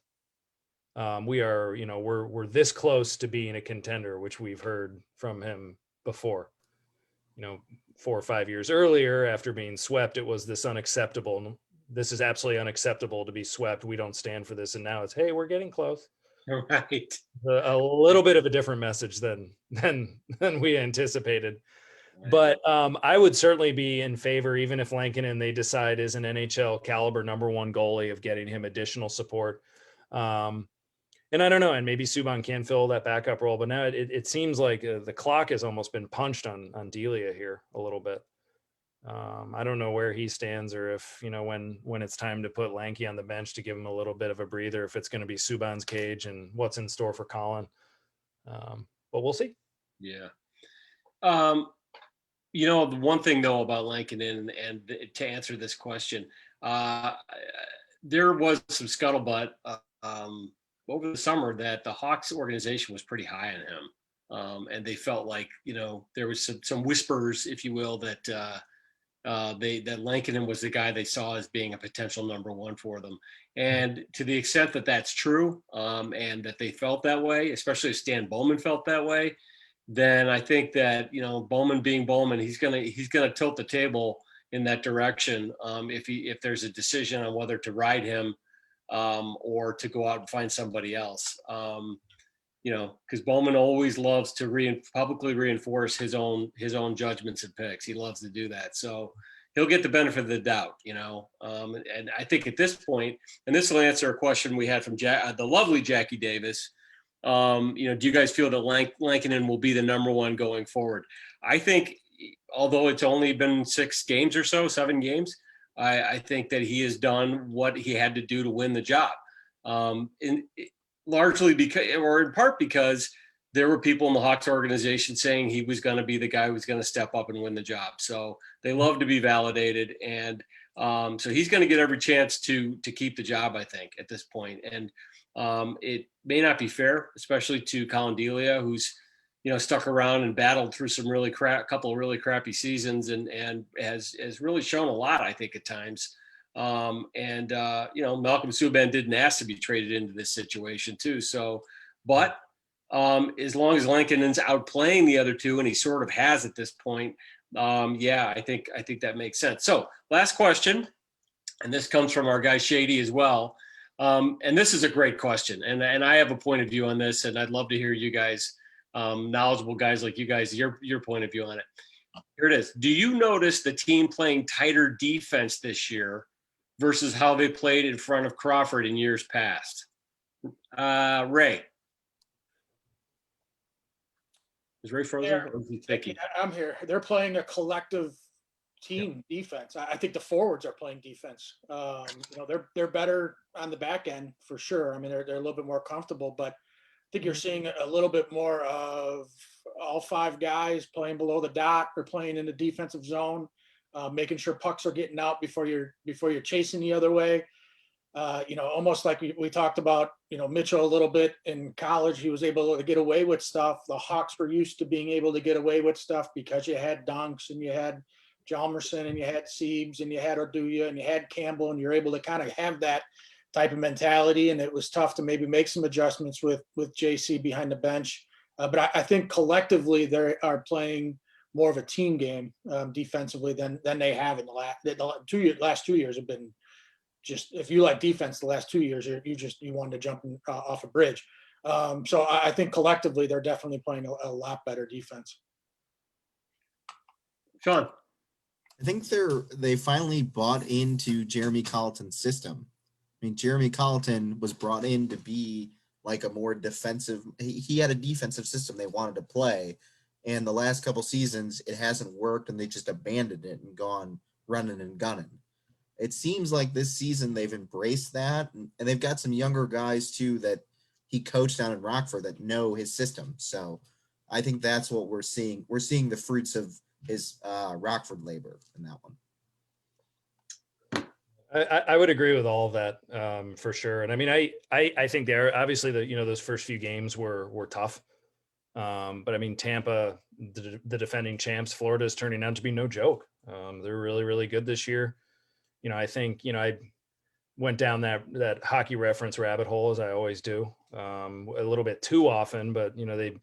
We are, we're this close to being a contender, which we've heard from him before. 4 or 5 years earlier, after being swept, it was this unacceptable. This is absolutely unacceptable to be swept. We don't stand for this. And now it's, hey, we're getting close. Right. A little bit of a different message than we anticipated. But I would certainly be in favor, even if Lankinen, they decide, is an NHL caliber #1 goalie, of getting him additional support. And I don't know, and maybe Subban can fill that backup role, but now it seems like the clock has almost been punched on Delia here a little bit. I don't know where he stands, or if, when it's time to put Lanky on the bench to give him a little bit of a breather, if it's going to be Subban's cage and what's in store for Colin. But we'll see. Yeah. The one thing though about Lankinen, and to answer this question, there was some scuttlebutt over the summer that the Hawks organization was pretty high on him. And they felt like, there was some whispers, if you will, that that Lankinen was the guy they saw as being a potential #1 for them. And to the extent that that's true, and that they felt that way, especially if Stan Bowman felt that way, then I think that, Bowman being Bowman, he's gonna tilt the table in that direction. If there's a decision on whether to ride him, or to go out and find somebody else, because Bowman always loves to publicly reinforce his own judgments and picks. He loves to do that, so he'll get the benefit of the doubt, And I think at this point, and this will answer a question we had from the lovely Jackie Davis. Do you guys feel that Lankinen will be the #1 going forward? I think, although it's only been 6 games or so, 7 games, I think that he has done what he had to do to win the job. Largely because, or in part because, there were people in the Hawks organization saying he was going to be the guy who was going to step up and win the job. So they love to be validated. And so he's going to get every chance to keep the job, I think, at this point. And it may not be fair, especially to Colin Delia, who's, stuck around and battled through some couple of really crappy seasons and has really shown a lot, I think, at times. Malcolm Subban didn't ask to be traded into this situation too. So, but as long as Lankinen's outplaying the other two, and he sort of has at this point, I think that makes sense. So last question, and this comes from our guy Shady as well. And this is a great question. And I have a point of view on this, and I'd love to hear you guys, knowledgeable guys like you guys, your point of view on it. Here it is. Do you notice the team playing tighter defense this year versus how they played in front of Crawford in years past? Ray. Is Ray frozen? Or is he thinking? I'm here. They're playing a collective team defense. I think the forwards are playing defense. They're better on the back end for sure. I mean, they're a little bit more comfortable, but I think you're seeing a little bit more of all 5 guys playing below the dot or playing in the defensive zone, making sure pucks are getting out before you're chasing the other way. Almost like we talked about, Mitchell a little bit in college. He was able to get away with stuff. The Hawks were used to being able to get away with stuff because you had Dunks and you had Hjalmarsson and you had Siebes and you had Oduya and you had Campbell, and you're able to kind of have that type of mentality. And it was tough to maybe make some adjustments with JC behind the bench. But I think collectively they are playing more of a team game defensively than they have in the last 2 years have been just, if you like defense the last 2 years, you wanted to jump off a bridge. So I think collectively they're definitely playing a lot better defense. Sean. I think they finally bought into Jeremy Colleton's system. mean, Jeremy Colleton was brought in to be like a more defensive. He had a defensive system they wanted to play, and the last couple seasons it hasn't worked, and they just abandoned it and gone running and gunning. It seems like this season they've embraced that, and they've got some younger guys too that he coached down in Rockford that know his system. So I think that's what we're seeing. We're seeing the fruits of his Rockford labor in that one. I would agree with all of that for sure. And I mean, I think they're obviously those first few games were tough. But I mean, Tampa, the defending champs, Florida is turning out to be no joke. They're really, really good this year. I think, I went down that hockey reference rabbit hole as I always do, a little bit too often, but the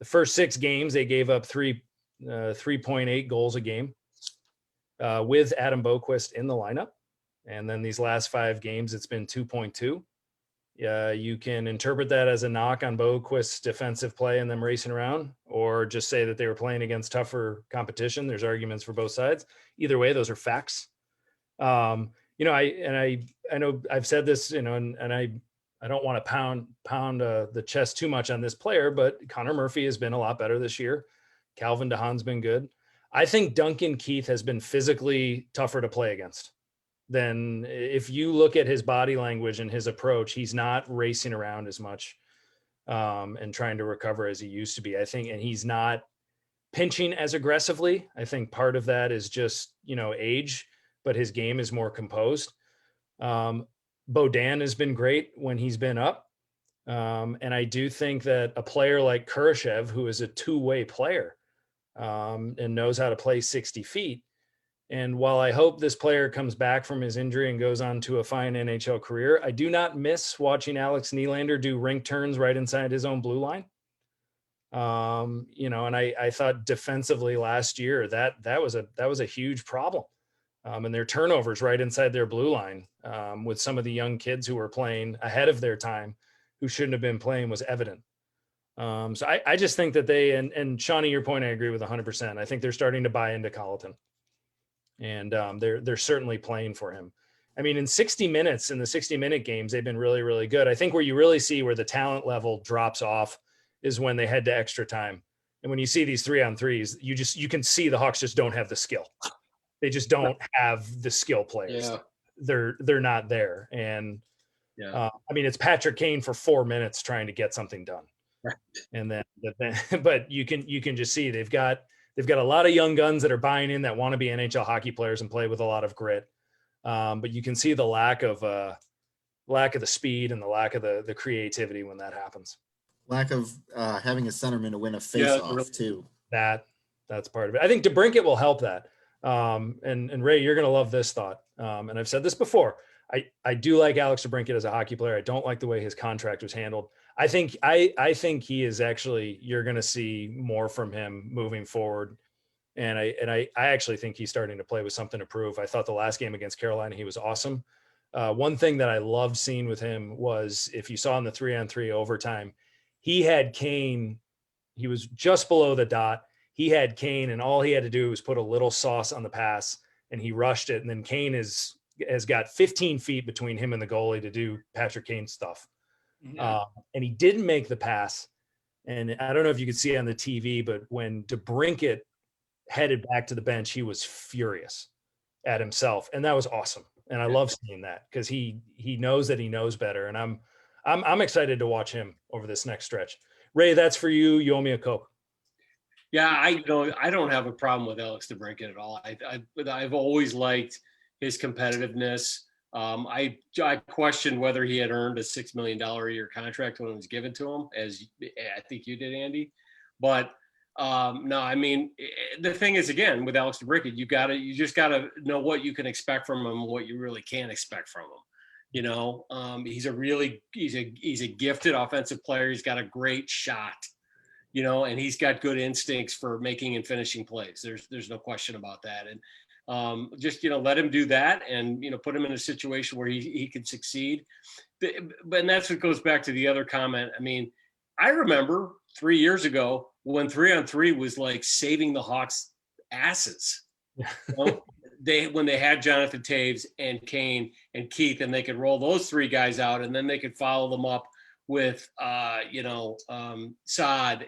first 6 games, they gave up 3.8 goals a game with Adam Boquist in the lineup. And then these last 5 games, it's been 2.2. You can interpret that as a knock on Boquist's defensive play and them racing around, or just say that they were playing against tougher competition. There's arguments for both sides. Either way, those are facts. I know I've said this, and I don't want to pound the chest too much on this player, but Connor Murphy has been a lot better this year. Calvin DeHaan's been good. I think Duncan Keith has been physically tougher to play against. Then if you look at his body language and his approach, he's not racing around as much and trying to recover as he used to be, I think. And he's not pinching as aggressively. I think part of that is just, age, but his game is more composed. Bodan has been great when he's been up. And I do think that a player like Kurashev, who is a two-way player and knows how to play 60 feet, and while I hope this player comes back from his injury and goes on to a fine NHL career, I do not miss watching Alex Nylander do rink turns right inside his own blue line. And I thought defensively last year that was a huge problem. And their turnovers right inside their blue line with some of the young kids who were playing ahead of their time, who shouldn't have been playing, was evident. So I just think that and Shawnee, your point, I agree with 100%. I think they're starting to buy into Colleton. And they're certainly playing for him. I mean, in the 60-minute games, they've been really, really good. I think where you really see where the talent level drops off is when they head to extra time. And when you see these 3-on-3s, you can see the Hawks just don't have the skill. They just don't have the skill players. Yeah. They're not there. And I mean, it's Patrick Kane for 4 minutes trying to get something done. Right. And then but you can just see they've got a lot of young guns that are buying in, that want to be NHL hockey players and play with a lot of grit. But you can see the lack of the speed and the lack of the creativity when that happens. Lack of having a centerman to win a face-off too. That's part of it. I think DeBrincat will help that. And Ray, you're going to love this thought. And I've said this before. I do like Alex DeBrincat as a hockey player. I don't like the way his contract was handled. I think he is actually, you're going to see more from him moving forward. And I actually think he's starting to play with something to prove. I thought the last game against Carolina, he was awesome. One thing that I loved seeing with him was, if you saw in the 3-on-3 overtime, he had Kane. He was just below the dot. He had Kane, and all he had to do was put a little sauce on the pass, and he rushed it. And then Kane has got 15 feet between him and the goalie to do Patrick Kane stuff. Yeah. And he didn't make the pass. And I don't know if you could see it on the TV, but when DeBrincat headed back to the bench, he was furious at himself. And that was awesome. And I love seeing that, because he knows that he knows better. And I'm excited to watch him over this next stretch. Ray, that's for you. You owe me a Coke. Yeah, I don't have a problem with Alex DeBrincat at all. I've always liked his competitiveness. I questioned whether he had earned a $6 million a year contract when it was given to him, as I think you did, Andy. But no, I mean, the thing is, again, with Alex DeBrincat, you just gotta know what you can expect from him, and what you really can't expect from him. He's a gifted offensive player. He's got a great shot, and he's got good instincts for making and finishing plays. There's no question about that. And just let him do that, and put him in a situation where he can succeed. But that's what goes back to the other comment. I mean, I remember 3 years ago when 3-on-3 was like saving the Hawks asses. when they had Jonathan Taves and Kane and Keith, and they could roll those three guys out, and then they could follow them up with Saad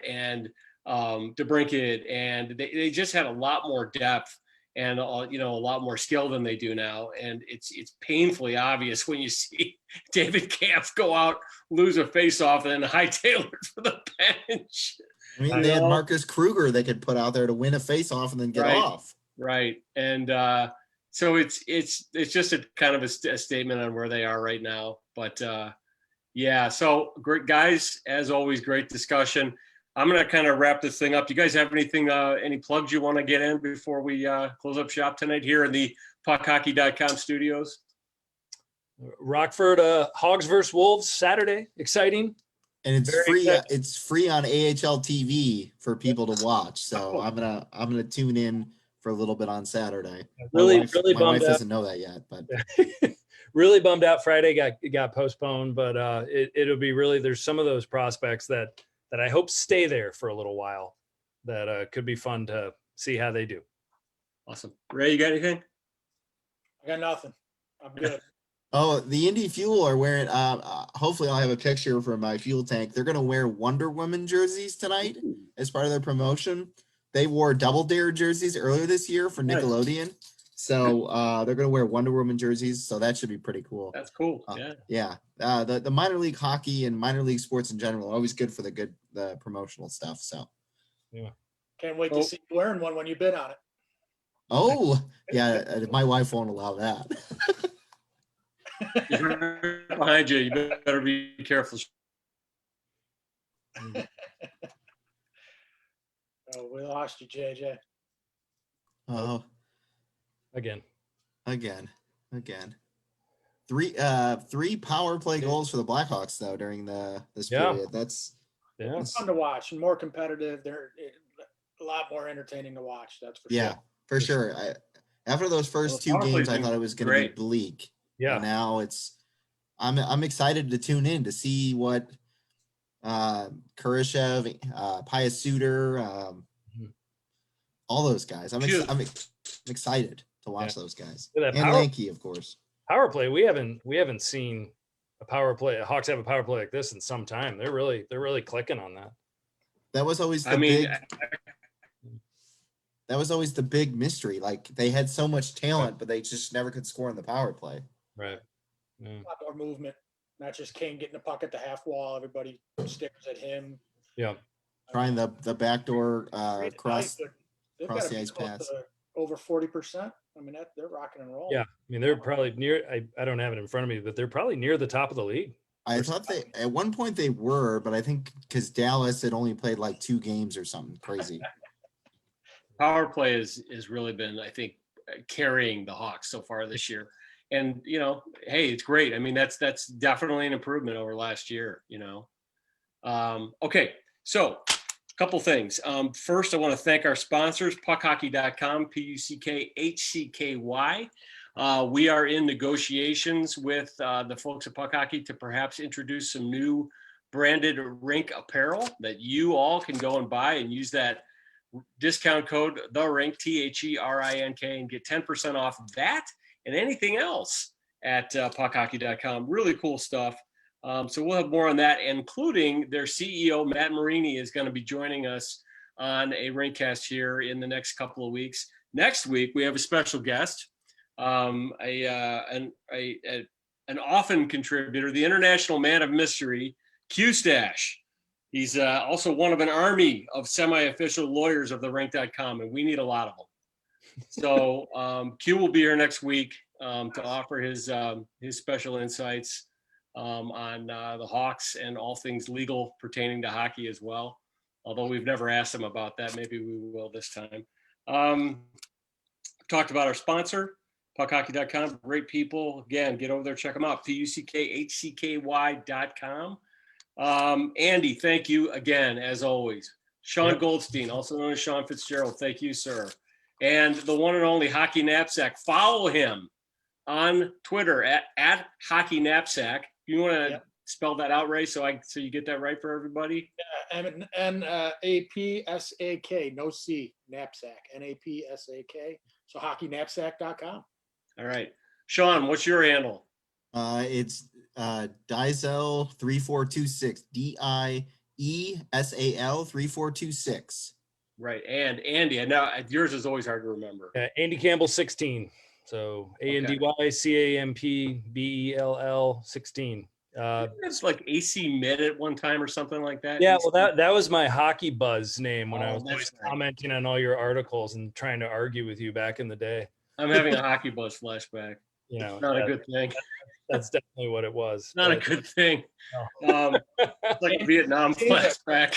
and DeBrincat, and they just had a lot more depth and a lot more skill than they do now. And it's painfully obvious when you see David Camp go out, lose a faceoff, and then hightail it for the bench. I mean, they had Marcus Kruger they could put out there to win a faceoff and then get off. Right. And so it's just a kind of a statement on where they are right now. But yeah, so great guys, as always, great discussion. I'm going to kind of wrap this thing up. Do you guys have anything, any plugs you want to get in before we close up shop tonight here in the puckhockey.com studios? Rockford, Hogs versus Wolves Saturday. Exciting. And it's Very free. exciting. It's free on AHL TV for people to watch. So I'm gonna tune in for a little bit on Saturday. Really my bummed wife out. doesn't know that yet, but Really bummed out Friday got postponed, but it'll be really, there's some of those prospects that I hope stay there for a little while that could be fun to see how they do. Awesome. Ray, you got anything? I got nothing. I'm good. oh, the Indy Fuel are wearing. Hopefully, I'll have a picture for my fuel tank. They're gonna wear Wonder Woman jerseys tonight as part of their promotion. They wore Double Dare jerseys earlier this year for Nickelodeon. So they're going to wear Wonder Woman jerseys. So that should be pretty cool. That's cool. Yeah. The minor league hockey and minor league sports in general are always good for the promotional stuff. So Yeah. Can't wait to see you wearing one when you bid on it. Oh yeah. My wife won't allow that. He's right behind you. You better be careful. Oh, we lost you, JJ. Oh, Again. Three power play goals for the Blackhawks though during this period. That's Fun to watch and more competitive. They're a lot more entertaining to watch. That's for sure. yeah, for sure. After those first two power play's games, I been thought it was going to be great. bleak. Yeah. And now I'm excited to tune in to see what Kurashev, Pius Suter, all those guys. I'm excited to watch those guys. Yeah, that and Lanky, of course. Power play. We haven't seen a power play. Hawks have a power play like this in some time. They're really clicking on that. That was always the big mystery. Like they had so much talent, but they just never could score in the power play. Right. Yeah. A lot more movement, not just Kane getting the puck at the half wall. Everybody stares at him. Yeah. Trying the backdoor cross They've cross got to the be ice close pass. to over 40%. I mean, they're rocking and rolling. Yeah. I mean, they're probably near. I don't have it in front of me, but they're probably near the top of the league. I thought at one point they were, but I think because Dallas had only played like 2 games or something crazy. Power play has really been, I think, carrying the Hawks so far this year. And, hey, it's great. I mean, that's definitely an improvement over last year, Okay, so a couple things. First, I want to thank our sponsors, puckhockey.com, PUCKHCKY. We are in negotiations with the folks at Puck Hockey to perhaps introduce some new branded Rink apparel that you all can go and buy and use that discount code, the Rink, THERINK, and get 10% off that and anything else at puckhockey.com. Really cool stuff. So we'll have more on that, including their CEO, Matt Marini, is going to be joining us on a Rinkcast here in the next couple of weeks. Next week, we have a special guest, an often contributor, the international man of mystery, Q-Stash. He's also one of an army of semi-official lawyers of the Rink.com, and we need a lot of them. So Q will be here next week to offer his special insights on the Hawks and all things legal pertaining to hockey as well. Although we've never asked him about that, maybe we will this time. Talked about our sponsor, puckhockey.com. Great people. Again, get over there, check them out. PUCKHCKY.com. Andy, thank you again, as always. Sean Goldstein, also known as Sean Fitzgerald, thank you, sir. And the one and only Hockey Knapsack. Follow him on Twitter at Hockey Knapsack. You want to spell that out, Ray, so you get that right for everybody? Napsak, no C, knapsack, NAPSAK. So hockeyknapsack.com. All right. Sean, what's your handle? It's Diesel 3426 DIESAL 3426. Right. And Andy, and now yours is always hard to remember. Andy Campbell 16. So ANDYCAMPBELL 16. It's like AC Mid at one time or something like that. Yeah, AC well, that was my hockey buzz name when I was that's always right. commenting on all your articles and trying to argue with you back in the day. I'm having a hockey buzz flashback. You know, It's not a good thing. That's definitely what it was. Not a but- good thing. No. It's like a Vietnam flashback.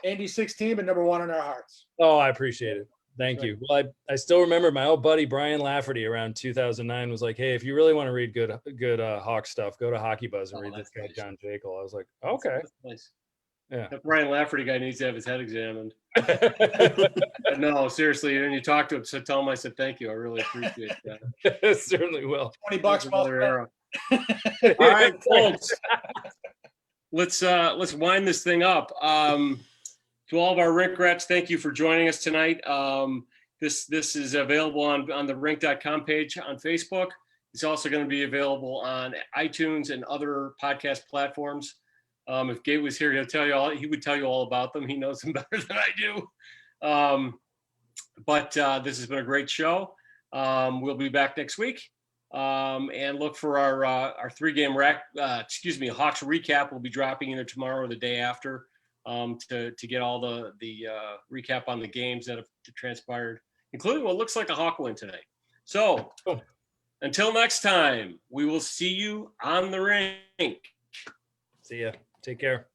Andy 16, but number 1 in our hearts. Oh, I appreciate it. Thank That's you. Well, I still remember my old buddy Brian Lafferty around 2009 was like, "Hey, if you really want to read good Hawk stuff, go to Hockey Buzz and Oh, read this that's guy nice. John Jaeckel." I was like, "Okay, That's nice. yeah." That Brian Lafferty guy needs to have his head examined. But no, seriously, when you talk to him, so tell him I said thank you. I really appreciate that. Certainly will. $20 That's well another spent. era. All right, folks. Let's wind this thing up. To all of our Rink rats, thank you for joining us tonight. This is available on the Rink.com page on Facebook. It's also going to be available on iTunes and other podcast platforms. If Gabe was here, he would tell you all about them. He knows them better than I do. But this has been a great show. We'll be back next week. And look for our 3-game Hawks recap. Will be dropping either tomorrow or the day after. To get all the recap on the games that have transpired, including what looks like a Hawk win today. So until next time, we will see you on the rink. See ya. Take care.